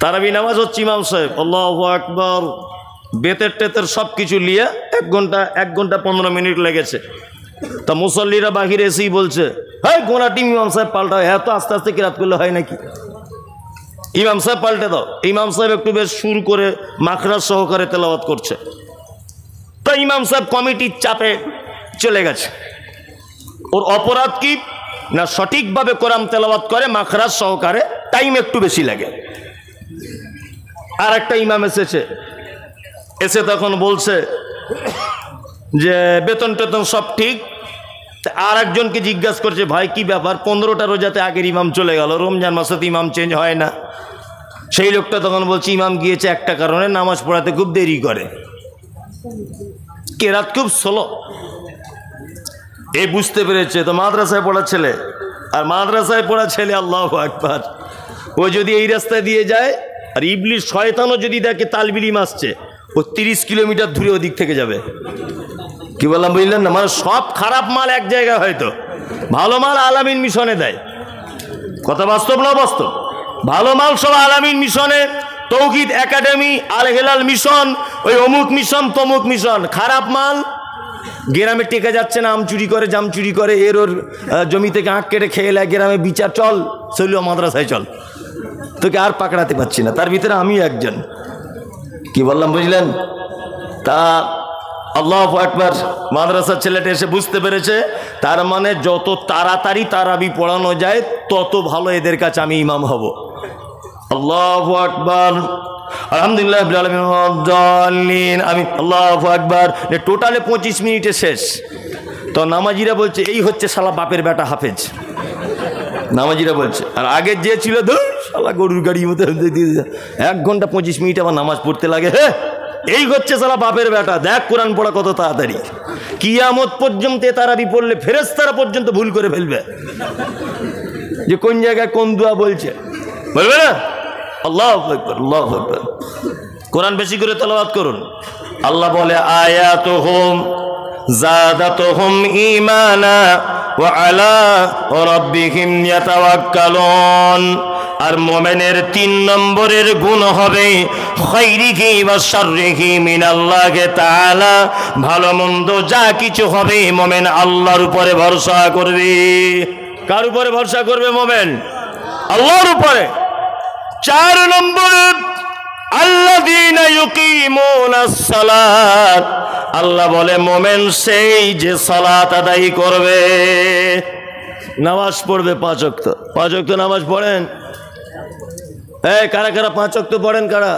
তারাবি নামাজ হচ্ছে ইমাম সাহেব আল্লাহু আকবার, বেতের টেতের সব কিছু নিয়ে 1 ঘন্টা 15 মিনিট লেগেছে। তা মুসল্লিরা বাহিরে এসেই বলছে, হ্যাঁ গোনা টিম ইমাম সাহেব পাল্টাও, এত আস্তে আস্তে কিরাত করলে হয় নাকি, ইমাম সাহেব পাল্টে দাও। ইমাম সাহেব একটু বেশ সুর করে মাখরাজ সহকারে তেলাওয়াত করছে। তা ইমাম সাহেব কমিটির চাপে চলে গেছে। ওর অপরাধ কি না, সঠিকভাবে কোরআন তেলাওয়াত করে মাখরাজ সহকারে, টাইম একটু বেশি লাগে। আর একটা ইমাম এসে তখন বলছে যে বেতন টেতন সব ঠিক। আর একজনকে জিজ্ঞাসা করছে, ভাই কি ব্যাপার, 15টা রোজাতে আগের ইমাম চলে গেল, রমজান মাসে তো ইমাম চেঞ্জ হয় না। সেই লোকটা তখন বলছে, ইমাম গিয়েছে একটা কারণে, নামাজ পড়াতে খুব দেরি করে, কেরাত খুব স্লো। এই বুঝতে পেরেছে তো মাদ্রাসায় পড়া ছেলে, আর মাদ্রাসায় পড়া ছেলে আল্লাহু আকবার, ও যদি এই রাস্তায় দিয়ে যায় আর ইবলিস শয়তানও যদি দেখে তালবিলিম আসছে, ও 30 কিলোমিটার দূরে ওদিক থেকে যাবে। কি বললাম বুঝলেন না? মানে সব খারাপ মাল এক জায়গায়, হয়তো ভালো মাল আলামিন মিশনে দেয়। কথা বাস্তব না বাস্তব? ভালো মাল সব আলামিন মিশনে, তৌহিদ একাডেমি, আল হেলাল মিশন, ওই অমুক মিশন তমুক মিশন। খারাপ মাল গ্রামে টেকে যাচ্ছে না, আম চুরি করে জাম চুরি করে, ওর জমি থেকে আঁক কেটে খেয়ে নেয়, গ্রামে বিচার চল, চলিও মাদ্রাসায় চল, তোকে আর পাকড়াতে পারছি না। তার ভিতরে আমি একজন। কি বললাম বুঝলেন? তা আল্লাহু আকবার, মাদ্রাসার ছেলেটা এসে বুঝতে পেরেছে, তার মানে যত তাড়াতাড়ি তারাবি পড়ানো যায় তত ভালো এদের কাছে আমি ইমাম হব। আল্লাহু আকবার, আলহামদুলিল্লাহ রাব্বিল আলামিন, আমি আল্লাহু আকবার। টোটালে 25 মিনিটে শেষ। তো নামাজিরা বলছে, এই হচ্ছে শালা বাপের বেটা হাফেজ, নামাজিরা বলছে। আর আগের যে ছিল, ধুর শালা গরুর গাড়ির মতো 1 ঘন্টা 25 মিনিট আবার নামাজ পড়তে লাগে। হ্যাঁ, এই হচ্ছে শালা বাপের বেটা, দেখ কোরআন পড়া কত তাড়াতাড়ি। কিয়ামত পর্যন্ত তারাবি পড়লে ফেরেশতারা পর্যন্ত ভুল করে ফেলবে যে কোন জায়গায় কোন দোয়া বলছে, বলবে না? আল্লাহু আকবার, আল্লাহু আকবার। কোরআন বেশি করে তেলাওয়াত করুন। আল্লাহ বলে, আয়াতুহুম যাদাতুহুম ঈমানা ওয়া আলা রাব্বিহিম ইয়াতাওয়াক্কালুন। আর মুমিনের 3 নম্বরের গুণ হবে খাইরিহি ওয়া শাররিহি মিনাল্লাহি তাআলা। ভালো মন্দ যা কিছু হবে মুমিন আল্লাহর উপরে ভরসা করবে। কার উপরে ভরসা করবে মুমিন? আল্লাহর উপরে। 4 নম্বরে আল্লাযীনা ইউকিমুনাস সালাত। আল্লাহ বলে মুমিন সেই যে সালাত আদায় করবে, নামাজ পড়বে 5 ওয়াক্ত। 5 ওয়াক্ত নামাজ পড়েন? এই কারা কারা 5 ওয়াক্ত পড়েন? কারা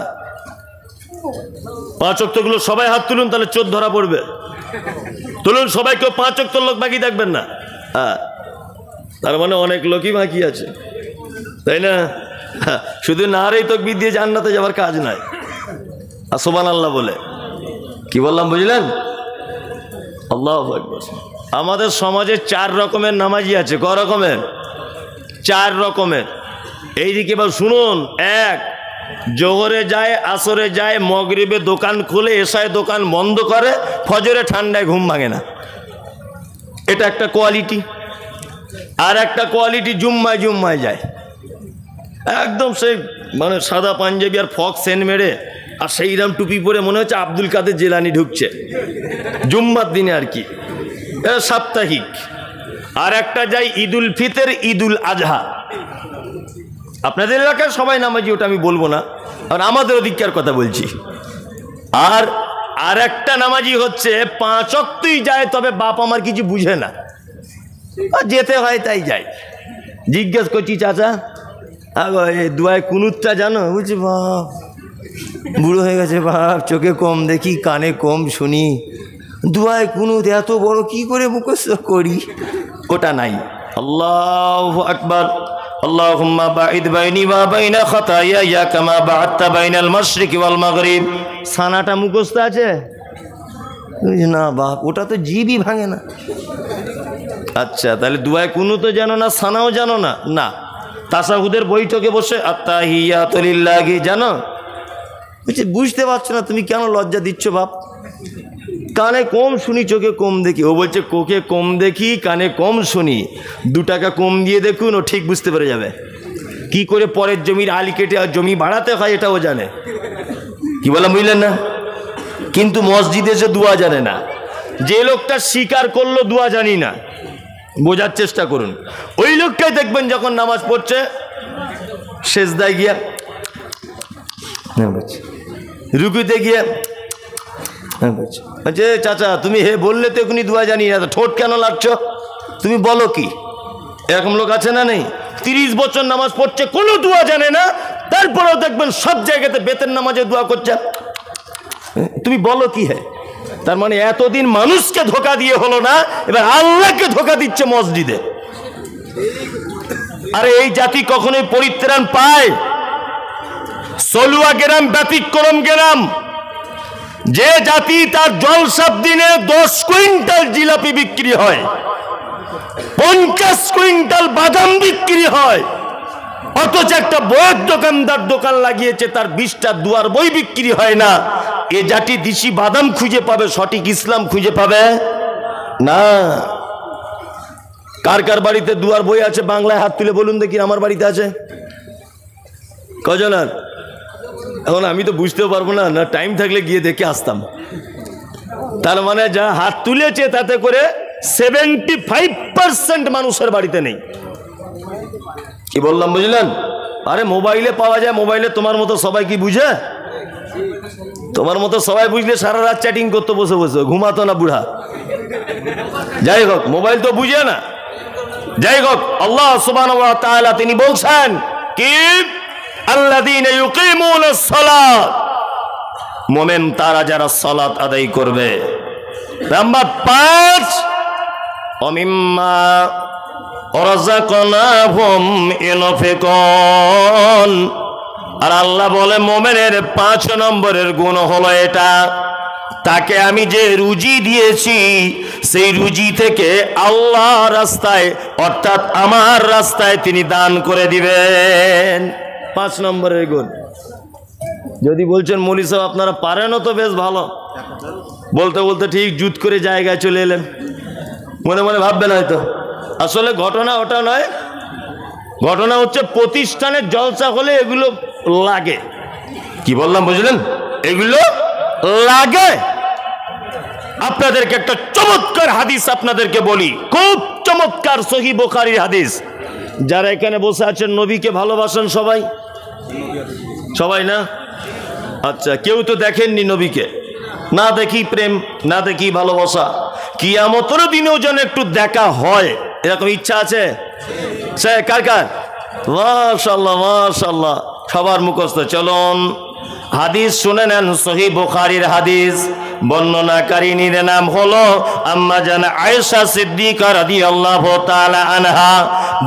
5 ওয়াক্তগুলো সবাই হাত তুলুন, তাহলে চোর ধরা পড়বে। তুলুন সবাই, কেউ 5 ওয়াক্ত লোক বাকি থাকবেন না। হ্যাঁ, তার মানে অনেক লোকই বাকি আছে, তাই না? শুধু নারে তাকবীর দিয়ে জান্নাতে যাওয়ার কাজ নাই, আর সুবহানাল্লাহ বলে। কি বললাম বুঝলেন? আল্লাহু আকবার। আমাদের সমাজে 4 রকমের নামাজি আছে। ক রকমের? 4 রকমের। এইদিকে এবার শুনুন। 1, জোহরে যায়, আসরে যায়, মাগরিবে দোকান খুলে, এশায় দোকান বন্ধ করে, ফজরে ঠান্ডায় ঘুম ভাঙে না। এটা একটা কোয়ালিটি। আর একটা কোয়ালিটি জুম্মায় জুম্মায় যায়, একদম সেই মানে সাদা পাঞ্জাবি আর ফক সেন মেরে আর সেইরাম টুপি পরে মনে হচ্ছে আব্দুল কাদের জিলানি ঢুকছে জুম্মার দিনে আর কি, এটা সাপ্তাহিক। আর একটা যায় ঈদুল ফিতর, ঈদুল আজহা। আপনাদের এলাকায় সবাই নামাজি, ওটা আমি বলবো না, আর আমাদের ওদিককার কথা বলছি। আর একটা নামাজি হচ্ছে 5 ওয়াক্তই যায়, তবে বাপ আমার কিছু বুঝে না, যেতে হয় তাই যায়। জিজ্ঞেস করছি, চাচা দুয়ায় কুনুতটা জানো? বুঝছি, বাপ বুড়ো হয়ে গেছে বাপ, চোখে কম দেখি, কানে কম শুনি, দুয়ায় কুনুত এত বড় কি করে মুখস্থ করি? ওটা নাই। আল্লাহু আকবার। আল্লাহুম্মা বাঈদ বাইনি ওয়া বাইনা খাতায়ায়া কামা বা'আদতা বাইনাল মাশরিকি ওয়াল মাগরিব। সানাটা মুখস্থ আছে? না বাপ, ওটা তো জিবই ভাঙে না। আচ্ছা, তাহলে দুয়ায় কুনুতও জানো না, সানাও জানো না? না। তাশাহুদের বৈঠকে বসে আত্তাহিয়াতু লিল্লাহি জানো? বলছে বুঝতে পারছো না, তুমি কেন লজ্জা দিচ্ছ বাপ? কানে কম শুনি, চোখে কম দেখি। ও বলছে কোকে কম দেখি, কানে কম শুনি, 2 টাকা কম দিয়ে দেখুন, ও ঠিক বুঝতে পেরে যাবে। কি করে পরের জমির আলি কেটে আর জমি বাড়াতে হয় এটাও জানে। কি বললাম বুঝলেন না? কিন্তু মসজিদে এসে দোয়া জানে না। যে লোকটা স্বীকার করলো দোয়া জানি না, বোঝার চেষ্টা করুন। ওই লোকটাই দেখবেন যখন নামাজ পড়ছে সেজদায় গিয়া, রুকুতে গিয়ে যে চাচা তুমি হে বললে তো এখনই দোয়া জানি না, ঠোঁট কেন লাগছ, তুমি বলো কি? এরকম লোক আছে না নেই? 30 বছর নামাজ পড়ছে, কোনো দোয়া জানে না, তারপরেও দেখবেন সব জায়গাতে বেতের নামাজে দোয়া করছে, তুমি বলো কি হে? তার মানে এতদিন মানুষকে ধোকা দিয়ে হলো না, এবার আল্লাহকে ধোকা দিচ্ছে মসজিদে। আরে এই জাতি কখনোই পরিত্রাণ পায়? সলুয়া গ্রাম ব্যতিক্রম গ্রাম, যে জাতি তার জলসার দিনে 10 কুইন্টাল জিলাপি বিক্রি হয়, 50 কুইন্টাল বাদাম বিক্রি হয়, অথচ একটা বইয়ের দোকানদার দোকান লাগিয়েছে, তার 20টা দুয়ার বই বিক্রি হয় না। এ জাতি দিশি বাদাম খুঁজে পাবে, সঠিক ইসলাম খুঁজে পাবে না। কার কার বাড়িতে দুয়ার বই আছে বাংলায়? হাত তুলে বলুন দেখি। আমার বাড়িতে আছে কজন? আর এখন আমি তো বুঝতেও পারবো না, না টাইম থাকলে গিয়ে দেখে আসতাম। তার মানে যা হাত তুলেছে তাতে করে 75% মানুষের বাড়িতে নেই। কি বললাম বুঝলেন? আরে মোবাইলে পাওয়া যায়, মোবাইলে তোমার মতো সবাই কি বুঝে? তোমার মতো সবাই বুঝলে সারা রাত চ্যাটিং করতে বসে বসে, ঘুমাতো না বুড়া। যাই হোক, মোবাইল তো বুঝে না। যাই হোক, আল্লাহ সুবহানাহু ওয়া তাআলা তিনি বলছেন কি, আল্লাযীনা ইউকিমুনাস সালাত, মুমিন তারা যারা সালাত আদায় করবে। নাম্বার 5, ওমিম্মা রাযাকনাহুম ইউনফিকুন। আর আল্লাহ বলে মুমিনের 5 নম্বরের গুণ হলো এটা, তাকে আমি যে রুজি দিয়েছি সেই রুজি থেকে আল্লাহ রাস্তায় অর্থাৎ আমার রাস্তায় তিনি দান করে দিবেন। 5 নম্বরের গুণ। যদি বলছেন মৌলী সাহেব আপনারা পারেন তো বেশ ভালো, বলতে বলতে ঠিক জুত করে জায়গায় চলে এলেন, মনে মনে ভাববেন হয়তো। আসলে ঘটনা ওটা নয়, ঘটনা হচ্ছে প্রতিষ্ঠানের জলসা হলে এগুলো লাগে। কি বললাম বুঝলেন? এগুলো লাগে। আপনাদেরকে একটা চমৎকার হাদিস আপনাদেরকে বলি, খুব চমৎকার সহিহ বুখারীর হাদিস। যারা এখানে বসে আছেন নবীকে ভালোবাসেন সবাই? সবাই না? আচ্ছা, কেউ তো দেখেননি নবীকে। না দেখি প্রেম, না দেখি ভালোবাসা, কিয়ামতের দিনেও যেন একটু দেখা হয়, এরকম ইচ্ছা আছে সে কার কার? মাশাআল্লাহ মাশাআল্লাহ, সবার মুখস্থ। চলুন হাদিস শুনে নেন, সহিহ বুখারীর হাদিস। বর্ণনাকারিনীর নাম হলো আম্মা জান আয়েশা সিদ্দিকা রাদিয়াল্লাহু তাআলা আনহা।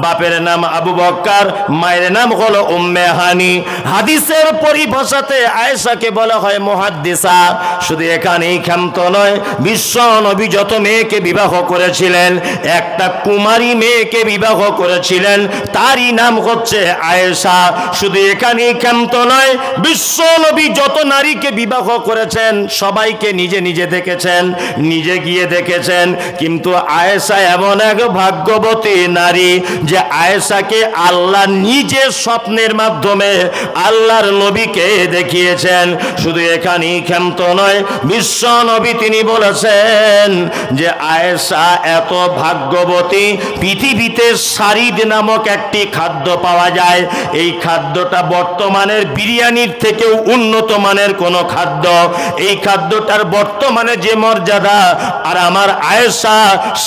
বাপের নাম আবু বকর, মায়ের নাম হলো উম্মে হানি। হাদিসের পরিভাষাতে আয়েশাকে বলা হয় মুহাদ্দিসা। শুধু এখানেই ক্ষান্ত নয়, বিশ্ব নবী যত মেয়েকে বিবাহ করেছিলেন, একটা কুমারী মেয়েকে বিবাহ করেছিলেন, তারই নাম হচ্ছে আয়েশা। শুধু এখানেই ক্ষান্ত নয়, বিশ্ব নবী যত নারীকে বিবাহ করেছেন সবাইকে নিজে নিজে দেখেছেন, নিজে গিয়ে দেখেছেন। কিন্তু আয়েশা এমন এক ভাগ্যবতী নারী যে আয়েশাকে আল্লাহ নিজে স্বপ্নের মাধ্যমে আল্লাহর নবীকে দেখিয়েছেন। শুধু এখানেই ক্ষান্ত নয়, বিশ্ব নবী তিনি বলেছেন যে আয়েশা এত ভাগ্যবতী, পৃথিবীতে শারিদ নামক একটি খাদ্য পাওয়া যায়, এই খাদ্যটা বর্তমানের বিরিয়ানির থেকেও উন্নত মানের কোন খাদ্য। এই খাদ্যটার বর্তমানে যে মর্যাদা, আর আমার আয়েশা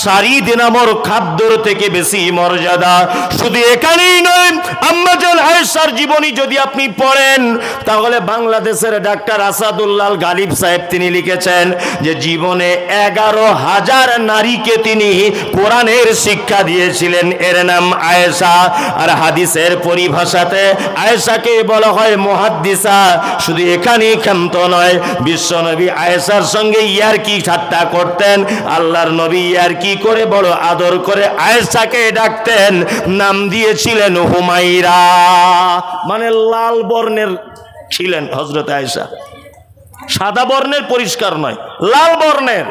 শারিদ নামক খাদ্যর থেকে বেশি মর্যাদা। শুধু এখানেই নয়, আম্মা জান আয়েশার জীবনী যদি আপনি পড়েন তাহলে বাংলাদেশের ডাক্তার আসাদুল্লাহ গালিব সাহেব তিনি লিখেছেন যে জীবনে 11,000 নারীকে তিনি কোরআনের শিক্ষা দিয়েছিলেন, এর নাম আয়েশা। আর হাদিসের পরিভাষাতে আয়েশাকে বলা হয় মুহাদ্দিসা। শুধু এখানেই ক্ষান্ত নয়, বিশ্বনবী আয়েশার সঙ্গে ইয়ারকি ঠাট্টা করতেন। আল্লাহর নবী ইয়ারকি করে বড় আদর করে আয়েশাকে ডাকতেন, নাম দিয়েছিলেন হুমাইরা, মানে লাল বর্ণের ছিলেন হযরত আয়েশা। সাদা বর্ণের, পরিষ্কার নয়, লাল বর্ণের।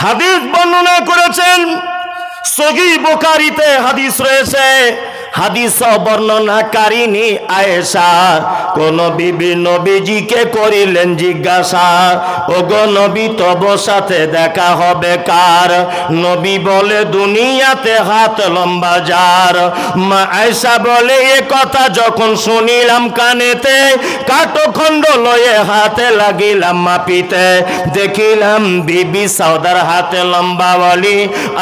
হাদিস বর্ণনা করেছেন সহিহ বুখারীতে হাদিস রয়েছে, হাদিস বর্ণনাকারিনী আয়েশা কোন বিবি নবীজিকে করিলেন জিজ্ঞাসা, ওগো নবী তব সাথে দেখা হবে কার? নবী বলে দুনিয়াতে হাত লম্বা যার। মা আয়েশা বলে এ কথা যখন শুনিলাম কানেতে, কাঠখণ্ড লয়ে হাতে লাগিলাম মাপিতে, দেখিলাম বিবি সাউদার হাতে লম্বা বলি,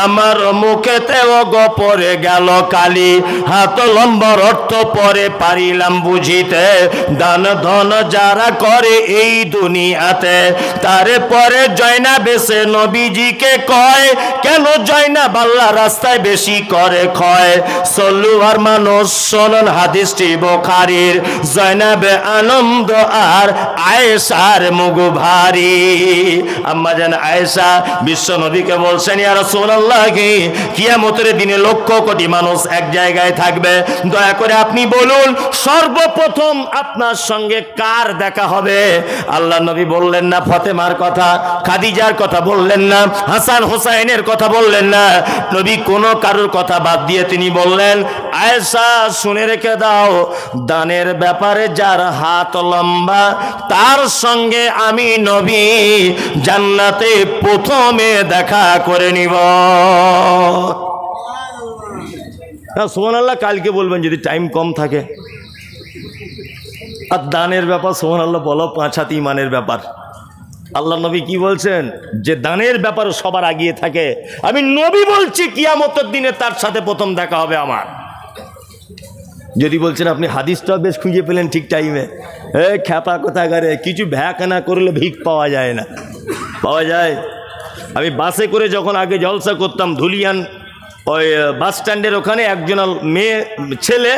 আমার মুখেতে ওগো পড়ে গেল কালি। হাত লম্বার অর্থ পরে পারিলাম বুঝিতে, দান ধন যারা করে এই দুনিয়াতে, তারে পরে জয়নাব এসে নবীজিকে কয়, কেন জয়নাব আল্লাহ রাস্তায় বেশি করে ক্ষয়? সল্লুয়ার মানুষ শোনেন হাদিসটি বুখারীর, জয়নাবে আনন্দ আর আয়েশার মুখ ভারী। আম্মা জান আয়েশা বিশ্ব নবীকে বলছেন, ইয়া রাসূলুল্লাহ, কিয়ামতের দিনে লক্ষ কোটি মানুষ এক জায়গায় থাকবে, দয়া করে আপনি বলুন সর্বপ্রথম আপনার সঙ্গে কার দেখা হবে? আল্লাহ নবী বললেন না ফাতেমার কথা, খাদিজার কথা বললেন না, হাসান হোসাইনের কথা বললেন না, নবী কোনো কারোর কথা বাদ দিয়ে তিনি বললেন, আয়েশা শুনে রেখে দাও, দানের ব্যাপারে যার হাত লম্বা তার সঙ্গে আমি নবী জান্নাতে প্রথমে দেখা করে নিব। সুবহানাল্লাহ কালকে বলবেন যদি টাইম কম থাকে। আর দানের ব্যাপার সুবহানাল্লাহ বলো 5 হাত ইমানের ব্যাপার। আল্লাহ নবী কি বলছেন? যে দানের ব্যাপারে সবার আগিয়ে থাকে, আমি নবী বলছি কিয়ামতের দিনে তার সাথে প্রথম দেখা হবে আমার। যদি বলছেন আপনি হাদিসটা বেশ খুঁজে পেলেন ঠিক টাইমে, খ্যাপা কোথাকারে, কিছু ভ্যাক না করলে ভিক পাওয়া যায় না। পাওয়া যায়। আমি বাসে করে যখন আগে জলসা করতাম ধুলিয়ান ওই বাস স্ট্যান্ডের ওখানে, একজন মেয়ে ছেলে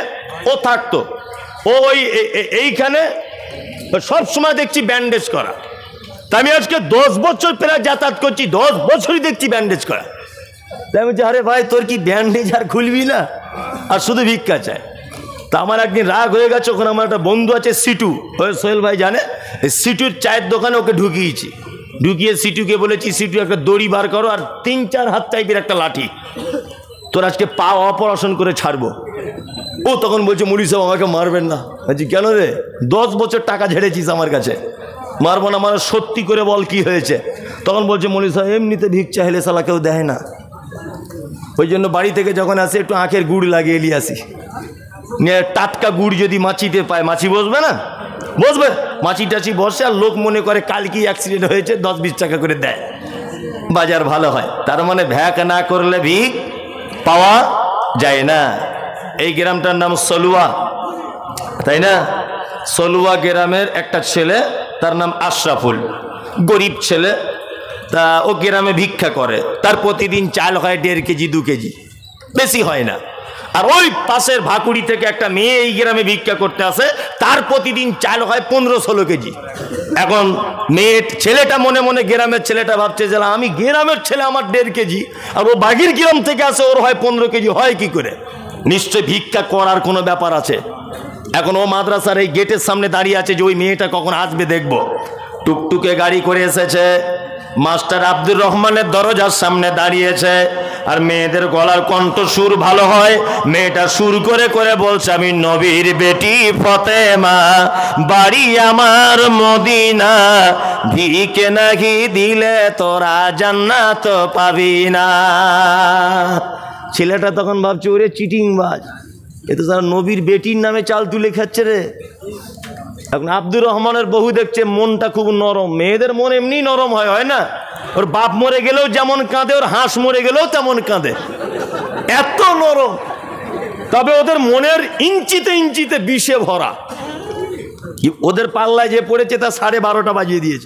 ও থাকতো, ও ওই এইখানে সব সময় দেখছি ব্যান্ডেজ করা। তা আমি আজকে 10 বছর প্রায় যাতায়াত করছি, 10 বছরই দেখছি ব্যান্ডেজ করা। তাই আমি বলছি, আরে ভাই তোর কি ব্যান্ডেজ আর খুলবি না, আর শুধু ভিক্ষা চায়। তা আমার একদিন রাগ হয়ে গেছে, ওখানে আমার একটা বন্ধু আছে সিটু, ওই সোহেল ভাই জানে, এই সিটুর চায়ের দোকানে ওকে ঢুকিয়েছি। ঢুকিয়ে সিটুকে বলেছি, সিটু একটা দড়ি বার করো আর 3-4 হাত টাইপের একটা লাঠি, তোর আজকে পা অপারেশন করে ছাড়বো। ও তখন বলছে, মুড়ি সাহেব আমাকে মারবেন না। বলছি কেন রে? 10 বছর টাকা ঝেড়েছিস আমার কাছে, মারবো না মানে সত্যি করে বল কি হয়েছে? তখন বলছে, মুড়ি সাহেব এমনিতে ভিক চাইলে শালা কেউ দেয় না, ওই জন্য বাড়ি থেকে যখন আসে একটু আখের গুড় লাগিয়ে নিয়ে আসি। নিয়ে টাটকা গুড় যদি মাছিতে পায়, মাছি বসবে না? বসবে। মাছি টাছি বসে, আর লোক মনে করে কালকে অ্যাক্সিডেন্ট হয়েছে, 10-20 টাকা করে দেয়, বাজার ভালো হয়। তার মানে ভ্যাক না করলে ভিক পাওয়া যায় না। এই গ্রামটার নাম সলুয়া, তাই না? সলুয়া গ্রামের একটা ছেলে, তার নাম আশরাফুল, গরিব ছেলে। তা ও গ্রামে ভিক্ষা করে, তার প্রতিদিন চাল হয় 1.5 কেজি 2 কেজি, বেশি হয় না। আর ওই পাশের ভাকুড়ি থেকে একটা মেয়ে এই গ্রামে ভিক্ষা করতে আসে, তার প্রতিদিন চাল হয় 15-16 কেজি। এখন ছেলেটা মনে মনে, গ্রামের ছেলেটা ভাবছে যে আমি গ্রামের ছেলে, আমার 1.5 কেজি, আর ও বাগির গ্রাম থেকে আসে, ওর হয় 15 কেজি, হয় কি করে? নিশ্চয় ভিক্ষা করার কোনো ব্যাপার আছে। এখন ও মাদ্রাসার এই গেটের সামনে দাঁড়িয়ে আছে যে ওই মেয়েটা কখন আসবে দেখব। টুকটুকে গাড়ি করে এসেছে, মাস্টার আব্দুর রহমানের দরজার সামনে দাঁড়িয়েছে। আর মেয়েদের গলার কণ্ঠ সুর ভালো হয়, মেয়েটা সুর করে করে বলছে, আমি নবীর বেটি ফতেমা, বাড়ি আমার মদিনা, ভিকে নাহি দিলে তোরা জান্নাত পাবি না। ছেলেটা তখন ভাবছে, ওরে চিটিংবাজ, এ তো তারা নবীর বেটির নামে চাল তুলে খাচ্ছে রে। এখন আব্দুর রহমানের বহু দেখছে মনটা খুব নরম, মেয়েদের মন এমনি নরম হয় না? ওর বাপ মরে গেলেও যেমন কাঁদে, ওর হাঁস মরে গেলেও তেমন কাঁদে, এত নরম। তবে ওদের মনের ইঞ্চিতে ইঞ্চিতে বিষে ভরা। ওদের পাল্লায় যে পড়েছে তা 12:30 বাজিয়ে দিয়েছে।